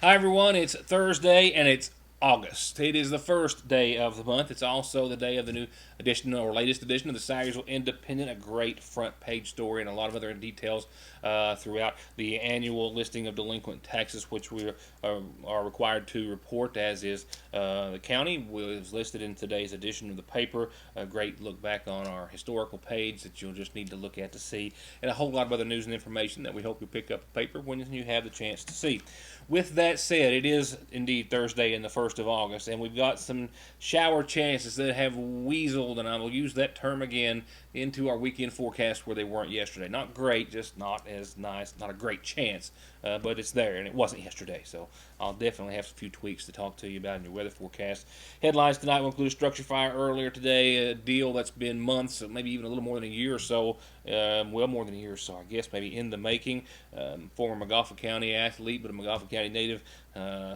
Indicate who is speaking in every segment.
Speaker 1: Hi everyone, it's Thursday and it's August. It is the first day of the month. It's also the day of the new edition or latest edition of the Sayersville Independent, a great front page story and a lot of other details throughout the annual listing of delinquent taxes, which we are required to report, as is the county. Was listed in today's edition of the paper. A great look back on our historical page that you'll just need to look at to see, and a whole lot of other news and information that we hope you pick up the paper when you have the chance to see. With that said, it is indeed Thursday and the 1st of August, and we've got some shower chances that have weaseled, and I will use that term again, into our weekend forecast where they weren't yesterday. Not great, just not as nice, not a great chance, but it's there, and it wasn't yesterday, so I'll definitely have a few tweaks to talk to you about in your weather forecast. Headlines tonight will include a structure fire earlier today, a deal that's been months, maybe even a little more than a year or so, well, more than a year or so, I guess, maybe in the making. Former Magafa County athlete, but a Magafa County native,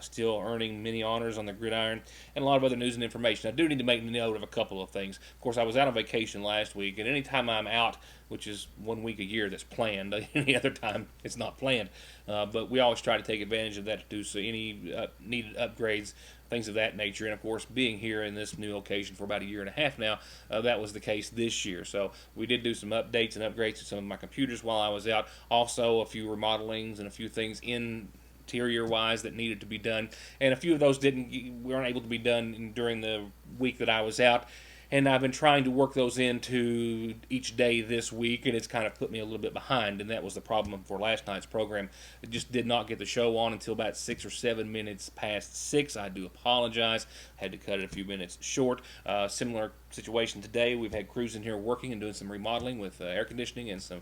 Speaker 1: still earning many honors on the gridiron, and a lot of other news and information. I do need to make note of a couple of things. Of course, I was out on vacation last week, and anytime I'm out, which is 1 week a year that's planned, any other time it's not planned, but we always try to take advantage of that to do so any needed upgrades, things of that nature. And of course, being here in this new location for about a year and a half now, that was the case this year. So we did do some updates and upgrades to some of my computers while I was out. Also, a few remodelings and a few things interior wise that needed to be done, and a few of those weren't able to be done during the week that I was out. And I've been trying to work those into each day this week, and it's kind of put me a little bit behind, and that was the problem for last night's program. It just did not get the show on until about 6 or 7 minutes past 6. I do apologize. Had to cut it a few minutes short. Similar situation today. We've had crews in here working and doing some remodeling with air conditioning and some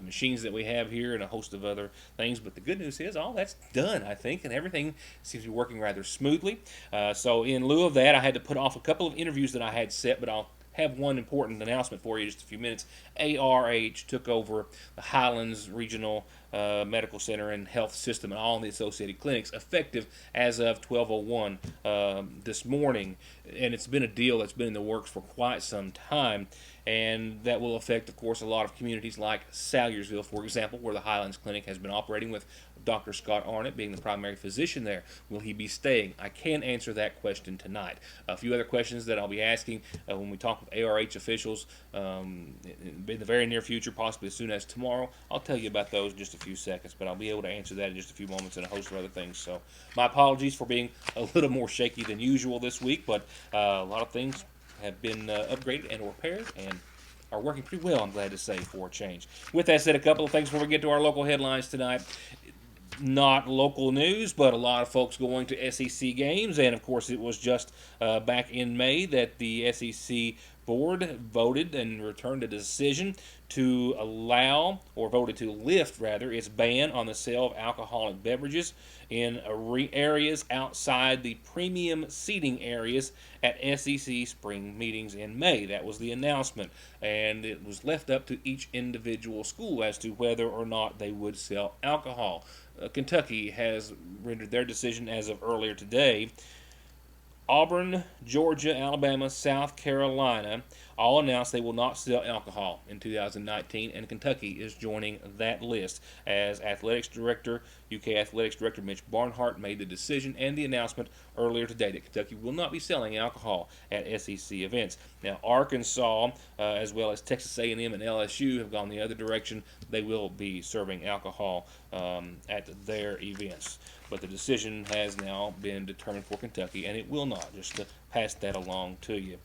Speaker 1: machines that we have here and a host of other things. But the good news is all that's done, I think, and everything seems to be working rather smoothly. So in lieu of that, I had to put off a couple of interviews that I had set, but I'll have one important announcement for you in just a few minutes. ARH took over the Highlands Regional Medical Center and Health System and all the associated clinics effective as of 12:01 this morning. And it's been a deal that's been in the works for quite some time, and that will affect, of course, a lot of communities like Salyersville, for example, where the Highlands Clinic has been operating with Dr. Scott Arnott being the primary physician there. Will he be staying? I can't answer that question tonight. A few other questions that I'll be asking when we talk with ARH officials in the very near future, possibly as soon as tomorrow. I'll tell you about those in just a few seconds, but I'll be able to answer that in just a few moments and a host of other things. So my apologies for being a little more shaky than usual this week, but a lot of things have been upgraded and repaired and are working pretty well, I'm glad to say, for a change. With that said, a couple of things before we get to our local headlines tonight. Not local news, but a lot of folks going to SEC games, and of course it was just back in May that the SEC board voted and returned a decision to allow, or voted to lift rather, its ban on the sale of alcoholic beverages in areas outside the premium seating areas at SEC spring meetings in May. That was the announcement, and it was left up to each individual school as to whether or not they would sell alcohol. Kentucky has rendered their decision as of earlier today. Auburn, Georgia, Alabama, South Carolina all announced they will not sell alcohol in 2019, and Kentucky is joining that list. As Athletics Director, UK Athletics Director Mitch Barnhart made the decision and the announcement earlier today that Kentucky will not be selling alcohol at SEC events. Now, Arkansas, as well as Texas A&M and LSU, have gone the other direction. They will be serving alcohol at their events. But the decision has now been determined for Kentucky, and it will not, just to pass that along to you.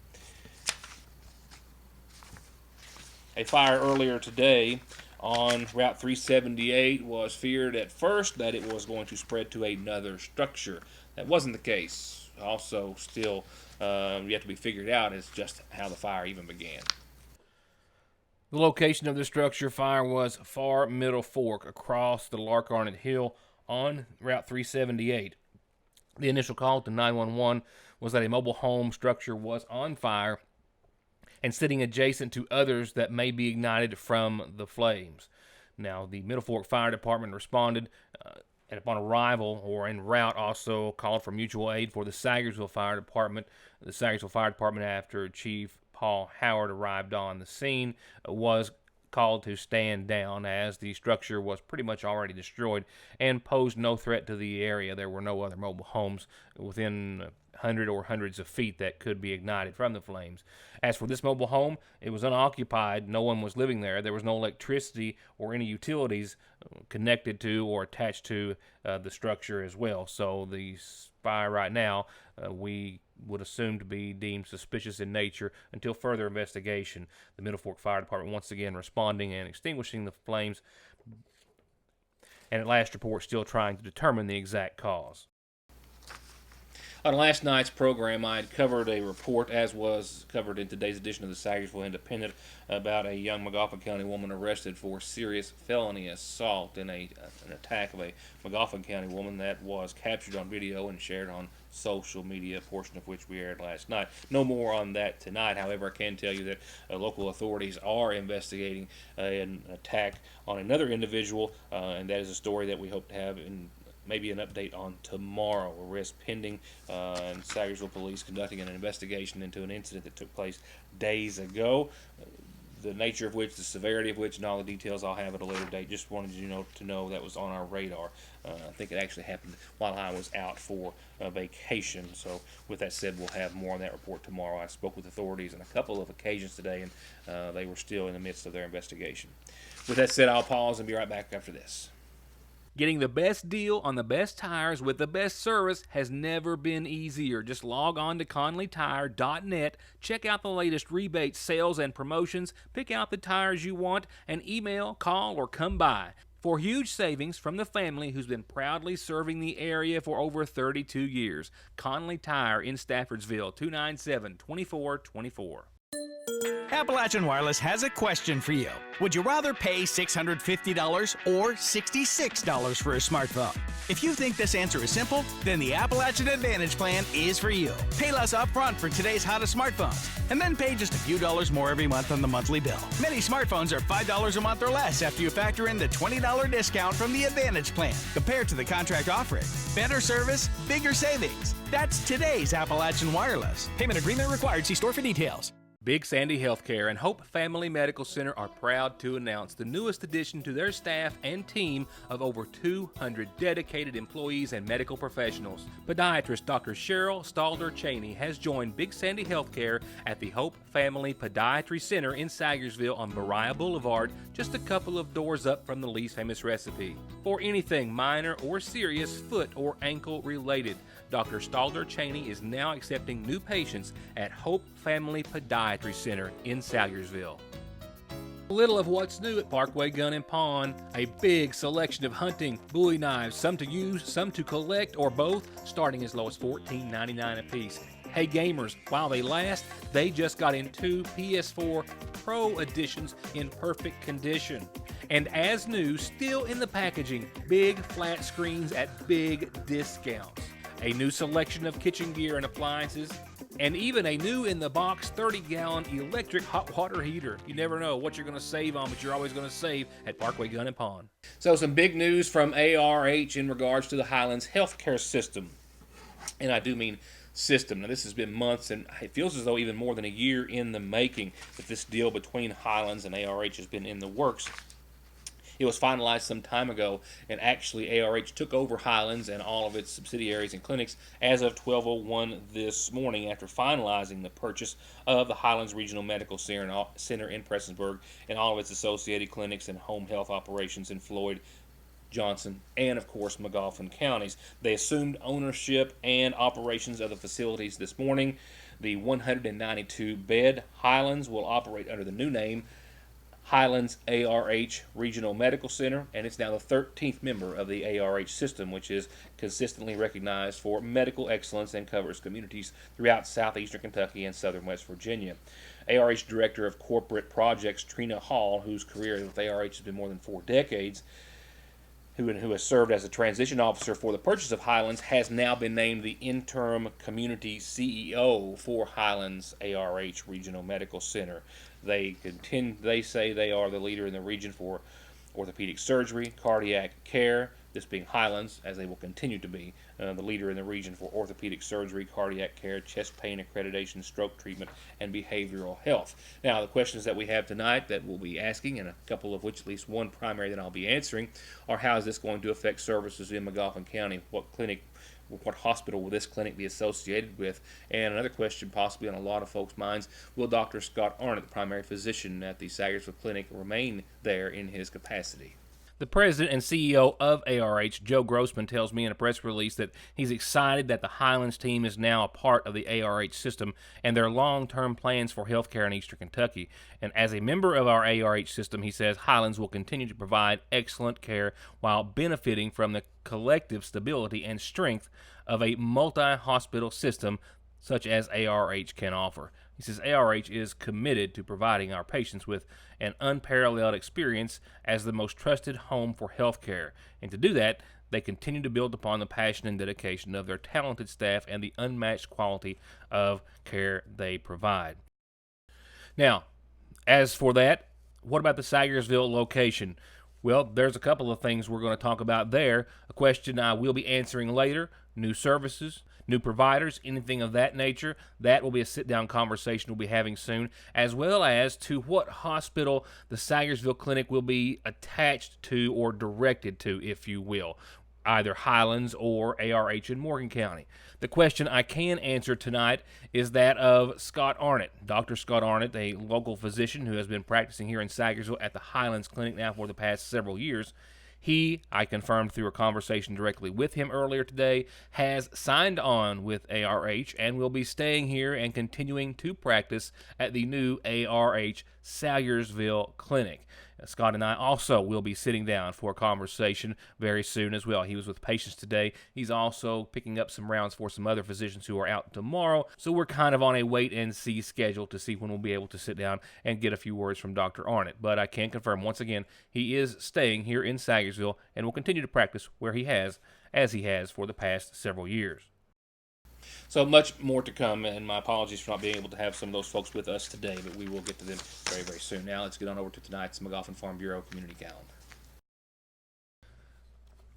Speaker 1: A fire earlier today on Route 378 was feared at first that it was going to spread to another structure. That wasn't the case. Also, still yet to be figured out is just how the fire even began. The location of the structure fire was Far Middle Fork across the Larkarnet Hill on Route 378. The initial call to 911 was that a mobile home structure was on fire and sitting adjacent to others that may be ignited from the flames. Now, the Middle Fork Fire Department responded and upon arrival or en route also called for mutual aid for the Sayersville Fire Department. The Sayersville Fire Department, after Chief Paul Howard arrived on the scene, was called to stand down as the structure was pretty much already destroyed and posed no threat to the area. There were no other mobile homes within 100 or hundreds of feet that could be ignited from the flames. As for this mobile home, it was unoccupied. No one was living there. There was no electricity or any utilities connected to or attached to the structure as well. So the fire right now, we would assume to be deemed suspicious in nature until further investigation. The Middle Fork Fire Department once again responding and extinguishing the flames, and at last report still trying to determine the exact cause. On last night's program, I had covered a report, as was covered in today's edition of the Sagersville Independent, about a young Magoffin County woman arrested for serious felony assault in an attack of a Magoffin County woman that was captured on video and shared on social media, a portion of which we aired last night. No more on that tonight. However, I can tell you that local authorities are investigating an attack on another individual, and that is a story that we hope to have in maybe an update on tomorrow. Arrest pending, and Sagersville police conducting an investigation into an incident that took place days ago. The nature of which, the severity of which, and all the details I'll have at a later date. Just wanted you to know that was on our radar. I think it actually happened while I was out for vacation. So with that said, we'll have more on that report tomorrow. I spoke with authorities on a couple of occasions today, and they were still in the midst of their investigation. With that said, I'll pause and be right back after this. Getting the best deal on the best tires with the best service has never been easier. Just log on to ConleyTire.net, check out the latest rebates, sales, and promotions, pick out the tires you want, and email, call, or come by. For huge savings from the family who's been proudly serving the area for over 32 years. Conley Tire in Staffordsville, 297-2424.
Speaker 2: Appalachian Wireless has a question for you. Would you rather pay $650 or $66 for a smartphone? If you think this answer is simple, then the Appalachian Advantage Plan is for you. Pay less upfront for today's hottest smartphones, and then pay just a few dollars more every month on the monthly bill. Many smartphones are $5 a month or less after you factor in the $20 discount from the Advantage Plan compared to the contract offering. Better service, bigger savings. That's today's Appalachian Wireless. Payment agreement required. See store for details.
Speaker 1: Big Sandy Healthcare and Hope Family Medical Center are proud to announce the newest addition to their staff and team of over 200 dedicated employees and medical professionals. Podiatrist Dr. Cheryl Stalder Cheney has joined Big Sandy Healthcare at the Hope Family Podiatry Center in Sagersville on Beriah Boulevard, just a couple of doors up from the least famous recipe. For anything minor or serious foot or ankle related, Dr. Stalder Cheney is now accepting new patients at Hope Family Podiatry Center in Sagersville. A little of what's new at Parkway Gun and Pawn. A big selection of hunting, bowie knives, some to use, some to collect, or both, starting as low as $14.99 a piece. Hey gamers, while they last, they just got in 2 PS4 Pro editions in perfect condition. And as new, still in the packaging, big flat screens at big discounts. A new selection of kitchen gear and appliances, and even a new in-the-box 30-gallon electric hot water heater. You never know what you're going to save on, but you're always going to save at Parkway Gun and Pawn. So some big news from ARH in regards to the Highlands healthcare system. And I do mean system. Now, this has been months, and it feels as though even more than a year in the making that this deal between Highlands and ARH has been in the works. It was finalized some time ago, and actually ARH took over Highlands and all of its subsidiaries and clinics as of 12:01 this morning after finalizing the purchase of the Highlands Regional Medical Center in Prestonsburg and all of its associated clinics and home health operations in Floyd, Johnson, and of course Magoffin counties. They assumed ownership and operations of the facilities this morning. The 192-bed Highlands will operate under the new name Highlands ARH Regional Medical Center, and it's now the 13th member of the ARH system, which is consistently recognized for medical excellence and covers communities throughout southeastern Kentucky and southern West Virginia. ARH Director of Corporate Projects Trina Hall, whose career with ARH has been more than 4 decades, who has served as a transition officer for the purchase of Highlands, has now been named the interim community CEO for Highlands ARH Regional Medical Center. They say they are the leader in the region for orthopedic surgery, cardiac care, this being Highlands, as they will continue to be the leader in the region for orthopedic surgery, cardiac care, chest pain accreditation, stroke treatment, and behavioral health. Now, the questions that we have tonight that we'll be asking, and a couple of which, at least one primary that I'll be answering, are how is this going to affect services in McGoffin County? What hospital will this clinic be associated with? And another question possibly on a lot of folks' minds, will Dr. Scott Arnott, the primary physician at the Sagersville Clinic, remain there in his capacity? The president and CEO of ARH, Joe Grossman, tells me in a press release that he's excited that the Highlands team is now a part of the ARH system and their long-term plans for healthcare in Eastern Kentucky. And as a member of our ARH system, he says Highlands will continue to provide excellent care while benefiting from the collective stability and strength of a multi-hospital system such as ARH can offer. He says ARH is committed to providing our patients with an unparalleled experience as the most trusted home for healthcare. And to do that, they continue to build upon the passion and dedication of their talented staff and the unmatched quality of care they provide. Now, as for that, what about the Sagersville location? Well, there's a couple of things we're going to talk about there. A question I will be answering later, new services, new providers, anything of that nature. That will be a sit-down conversation we'll be having soon, as well as to what hospital the Sagersville Clinic will be attached to or directed to, if you will, either Highlands or ARH in Morgan County. The question I can answer tonight is that of Scott Arnott. Dr. Scott Arnott, a local physician who has been practicing here in Sagersville at the Highlands Clinic now for the past several years. He, I confirmed through a conversation directly with him earlier today, has signed on with ARH and will be staying here and continuing to practice at the new ARH Sagersville Clinic. Scott and I also will be sitting down for a conversation very soon as well. He was with patients today. He's also picking up some rounds for some other physicians who are out tomorrow. So we're kind of on a wait-and-see schedule to see when we'll be able to sit down and get a few words from Dr. Arnott. But I can confirm once again, he is staying here in Sagersville and will continue to practice where he has, as he has for the past several years. So much more to come, and my apologies for not being able to have some of those folks with us today, but we will get to them very, very soon. Now let's get on over to tonight's McGoffin Farm Bureau Community Calendar.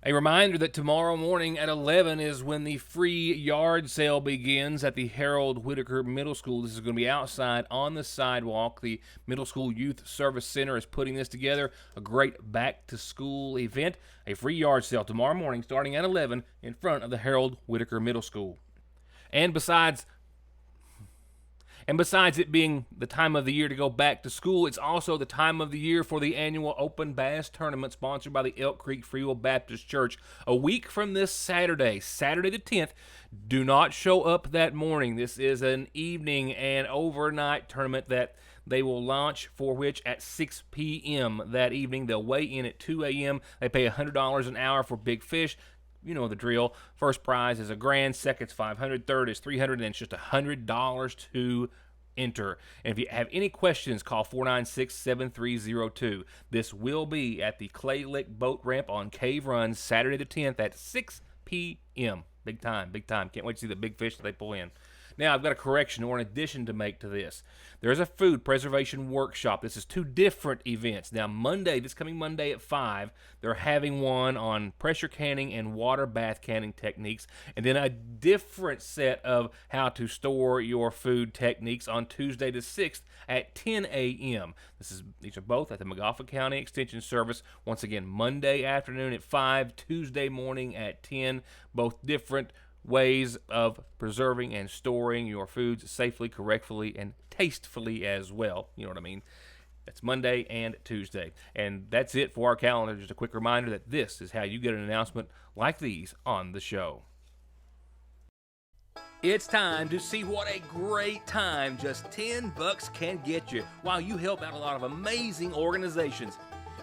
Speaker 1: A reminder that tomorrow morning at 11 is when the free yard sale begins at the Harold Whitaker Middle School. This is going to be outside on the sidewalk. The Middle School Youth Service Center is putting this together, a great back-to-school event. A free yard sale tomorrow morning starting at 11 in front of the Harold Whitaker Middle School. And besides it being the time of the year to go back to school, it's also the time of the year for the annual Open Bass Tournament sponsored by the Elk Creek Freewill Baptist Church. A week from this Saturday, Saturday the 10th, do not show up that morning. This is an evening and overnight tournament that they will launch, for which at 6 p.m. that evening. They'll weigh in at 2 a.m. They pay $100 an hour for big fish. You know the drill. First prize is $1,000, second's $500, third is $300, and it's just $100 to enter. And if you have any questions, call 496-7302. This will be at the Clay Lick Boat Ramp on Cave Run, Saturday the 10th at 6 p.m. Big time, big time. Can't wait to see the big fish that they pull in. Now, I've got a correction or an addition to make to this. There's a food preservation workshop. This is two different events. Now, this coming Monday at 5, they're having one on pressure canning and water bath canning techniques, and then a different set of how to store your food techniques on Tuesday the 6th at 10 a.m. These are both at the McGoffin County Extension Service. Once again, Monday afternoon at 5, Tuesday morning at 10, both different ways of preserving and storing your foods safely, correctly, and tastefully as well. You know what I mean? That's Monday and Tuesday. And that's it for our calendar. Just a quick reminder that this is how you get an announcement like these on the show. It's time to see what a great time just $10 can get you while you help out a lot of amazing organizations.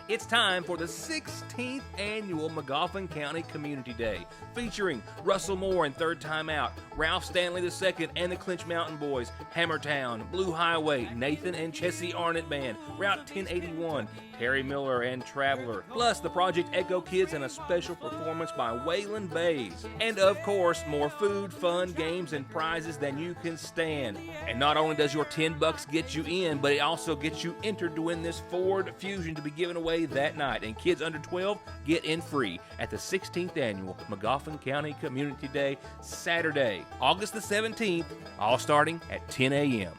Speaker 1: It's time for the 16th annual McGoffin County Community Day, featuring Russell Moore and Third Time Out, Ralph Stanley II and the Clinch Mountain Boys, Hammertown, Blue Highway, Nathan and Chessie Arnott Band, Route 1081, Terry Miller and Traveler, plus the Project Echo Kids and a special performance by Waylon Bays. And of course, more food, fun, games, and prizes than you can stand. And not only does your $10 get you in, but it also gets you entered to win this Ford Fusion to be given away play that night, and kids under 12 get in free at the 16th Annual McGoffin County Community Day, Saturday, August the 17th, all starting at 10 a.m.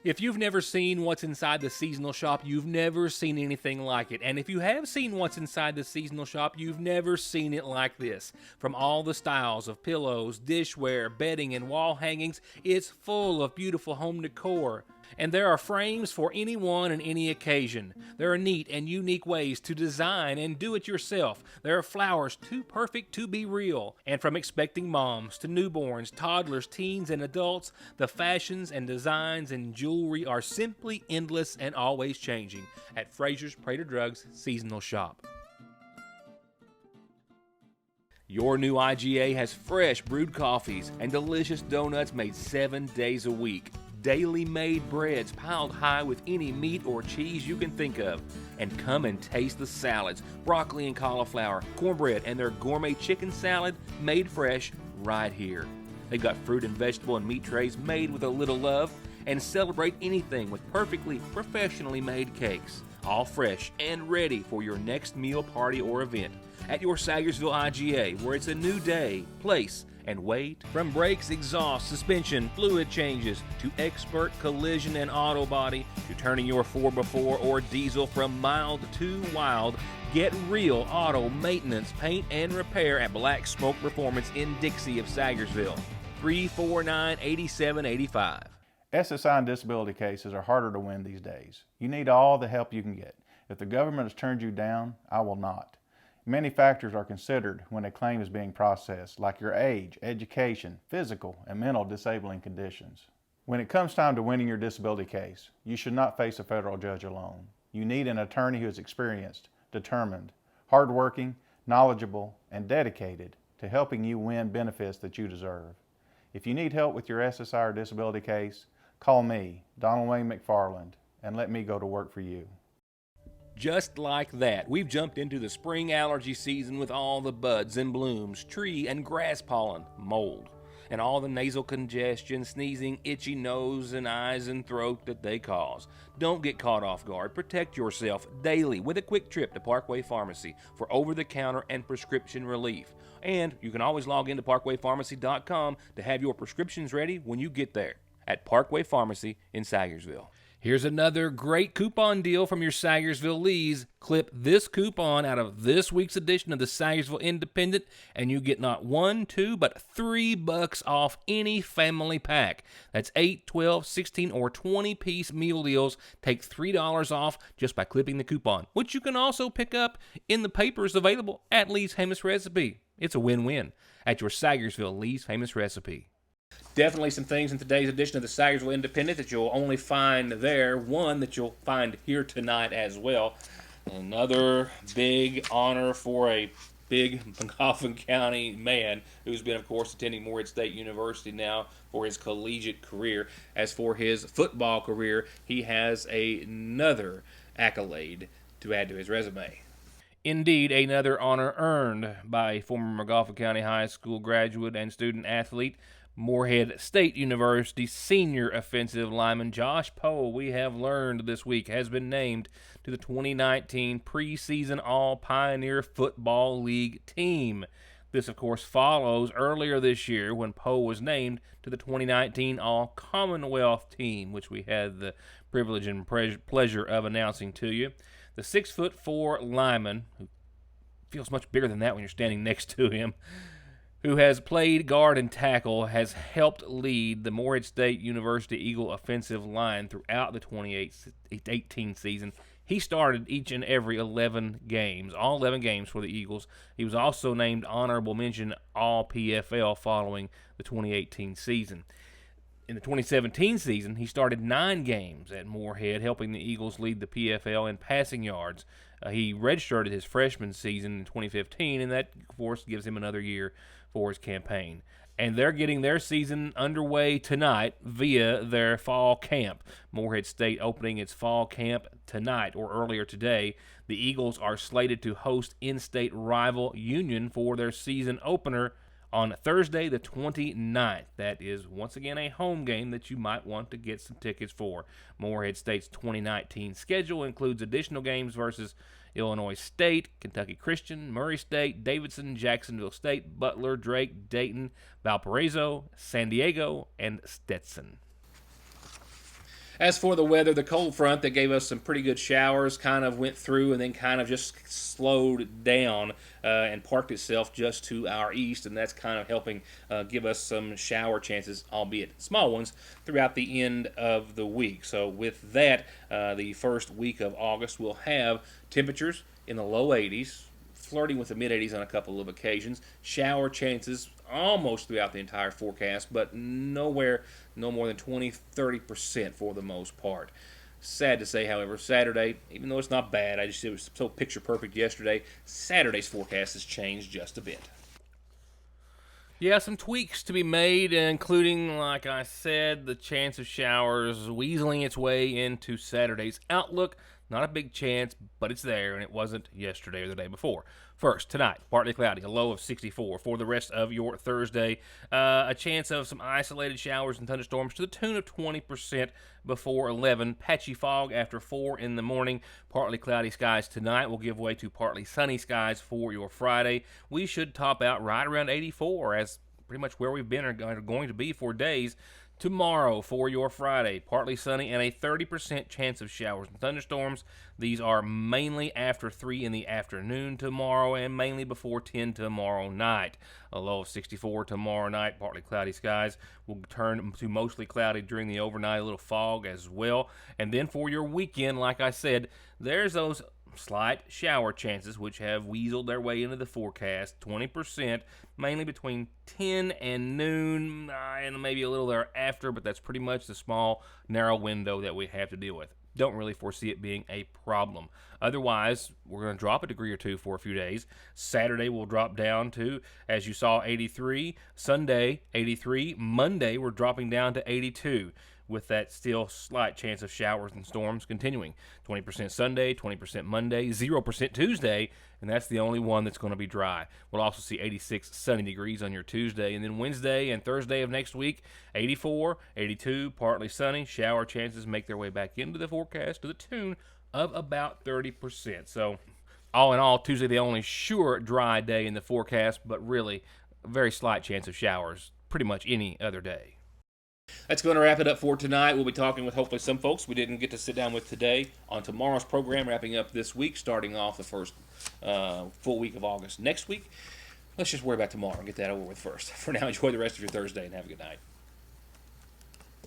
Speaker 1: If you've never seen what's inside the seasonal shop, you've never seen anything like it. And if you have seen what's inside the seasonal shop, you've never seen it like this. From all the styles of pillows, dishware, bedding, and wall hangings, it's full of beautiful home decor. And there are frames for anyone and any occasion. There are neat and unique ways to design and do it yourself. There are flowers too perfect to be real. And from expecting moms to newborns, toddlers, teens, and adults, the fashions and designs and jewelry are simply endless and always changing at Fraser's Prater Drugs Seasonal Shop. Your new IGA has fresh brewed coffees and delicious donuts made 7 days a week. Daily made breads piled high with any meat or cheese you can think of. And come and taste the salads, broccoli and cauliflower, cornbread, and their gourmet chicken salad made fresh right here. They've got fruit and vegetable and meat trays made with a little love, and celebrate anything with perfectly professionally made cakes. All fresh and ready for your next meal, party, or event. At your Sagersville IGA, where it's a new day, place, and wait. From brakes, exhaust, suspension, fluid changes, to expert collision and auto body, to turning your 4x4 or diesel from mild to wild, get real auto maintenance, paint, and repair at Black Smoke Performance in Dixie of Sagersville. 349-8785.
Speaker 3: SSI and disability cases are harder to win these days. You need all the help you can get. If the government has turned you down, I will not. Many factors are considered when a claim is being processed, like your age, education, physical, and mental disabling conditions. When it comes time to winning your disability case, you should not face a federal judge alone. You need an attorney who is experienced, determined, hardworking, knowledgeable, and dedicated to helping you win benefits that you deserve. If you need help with your SSI or disability case, call me, Donald Wayne McFarland, and let me go to work for you.
Speaker 1: Just like that, we've jumped into the spring allergy season with all the buds and blooms, tree and grass pollen, mold, and all the nasal congestion, sneezing, itchy nose and eyes and throat that they cause. Don't get caught off guard. Protect yourself daily with a quick trip to Parkway Pharmacy for over-the-counter and prescription relief. And you can always log into parkwaypharmacy.com to have your prescriptions ready when you get there at Parkway Pharmacy in Sagersville. Here's another great coupon deal from your Sagersville Lees. Clip this coupon out of this week's edition of the Sagersville Independent, and you get not $1, $2, but $3 off any family pack. That's 8, 12, 16, or 20-piece meal deals. Take $3 off just by clipping the coupon, which you can also pick up in the papers available at Lee's Famous Recipe. It's a win-win at your Sagersville Lee's Famous Recipe. Definitely some things in today's edition of the Sagersville Independent that you'll only find there. One that you'll find here tonight as well. Another big honor for a big McGoffin County man who's been, of course, attending Morehead State University now for his collegiate career. As for his football career, he has another accolade to add to his resume. Indeed, another honor earned by a former McGoffin County High School graduate and student athlete, Morehead State University senior offensive lineman Josh Poe, we have learned this week, has been named to the 2019 preseason All-Pioneer Football League team. This, of course, follows earlier this year when Poe was named to the 2019 All-Commonwealth team, which we had the privilege and pleasure of announcing to you. The 6'4" lineman, who feels much bigger than that when you're standing next to him, who has played guard and tackle, has helped lead the Morehead State University Eagle offensive line throughout the 2018 season. He started each and every 11 games, all 11 games for the Eagles. He was also named honorable mention All-PFL following the 2018 season. In the 2017 season, he started 9 games at Morehead, helping the Eagles lead the PFL in passing yards. He redshirted his freshman season in 2015, and that, of course, gives him another year for his campaign. And they're getting their season underway tonight via their fall camp. Morehead State opening its fall camp tonight or earlier today. The Eagles are slated to host in-state rival Union for their season opener on Thursday the 29th. That is once again a home game that you might want to get some tickets for. Morehead State's 2019 schedule includes additional games versus Illinois State, Kentucky Christian, Murray State, Davidson, Jacksonville State, Butler, Drake, Dayton, Valparaiso, San Diego, and Stetson. As for the weather, the cold front that gave us some pretty good showers kind of went through and then kind of just slowed down and parked itself just to our east, and that's kind of helping give us some shower chances, albeit small ones, throughout the end of the week. So with that, the first week of August will have temperatures in the low 80s, flirting with the mid-80s on a couple of occasions, shower chances almost throughout the entire forecast, but no more than 20-30% for the most part. Sad to say, however, Saturday, even though it's not bad, it was so picture perfect yesterday, Saturday's forecast has changed just a bit. Yeah, some tweaks to be made, including, like I said, the chance of showers weaseling its way into Saturday's outlook. Not a big chance, but it's there, and it wasn't yesterday or the day before. First, tonight, partly cloudy, a low of 64. For the rest of your Thursday, a chance of some isolated showers and thunderstorms to the tune of 20% before 11. Patchy fog after 4 in the morning. Partly cloudy skies tonight will give way to partly sunny skies for your Friday. We should top out right around 84, as pretty much where we've been are going to be for days. Tomorrow for your Friday, partly sunny and a 30% chance of showers and thunderstorms. These are mainly after 3 in the afternoon tomorrow and mainly before 10 tomorrow night. A low of 64 tomorrow night, partly cloudy skies will turn to mostly cloudy during the overnight, a little fog as well. And then for your weekend, like I said, there's those slight shower chances which have weaseled their way into the forecast. 20%, mainly between 10 and noon, and maybe a little thereafter, but that's pretty much the small, narrow window that we have to deal with. Don't really foresee it being a problem. Otherwise, we're going to drop a degree or two for a few days. Saturday will drop down to, as you saw, 83. Sunday, 83. Monday, we're dropping down to 82. With that still slight chance of showers and storms continuing. 20% Sunday, 20% Monday, 0% Tuesday, and that's the only one that's going to be dry. We'll also see 86 sunny degrees on your Tuesday, and then Wednesday and Thursday of next week, 84, 82, partly sunny. Shower chances make their way back into the forecast to the tune of about 30%. So all in all, Tuesday the only sure dry day in the forecast, but really a very slight chance of showers pretty much any other day. That's going to wrap it up for tonight. We'll be talking with hopefully some folks we didn't get to sit down with today on tomorrow's program, wrapping up this week, starting off the first full week of August next week. Let's just worry about tomorrow and get that over with first. For now, enjoy the rest of your Thursday and have a good night.